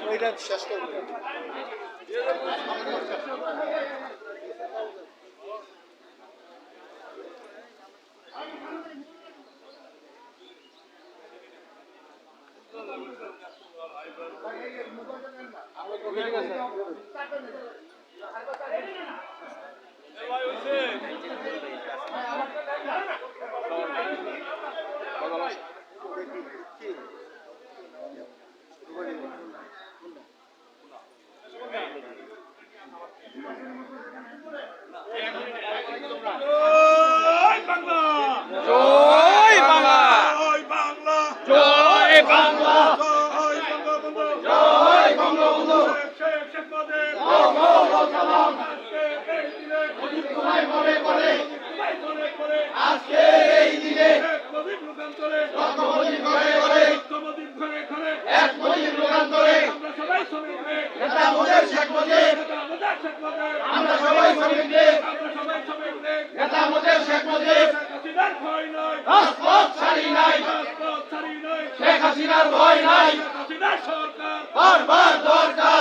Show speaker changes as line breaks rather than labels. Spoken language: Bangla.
ওইটা শেষ করবো।
জয় বাংলা, জয় বাংলা, জয় বঙ্গবন্ধু। তোমায় মনে করে আজকে এই দিনে এক মুজিব লোকান্তরে নেতা মুজিব শেখ মুজিব, আমরা সবাই শ্রমিক লীগ, নেতা মুজিব শেখ মুজিব রাজপথ ছাড়ি নাই, শেখ হাসিনার ভয় নাই, বারবার দরকার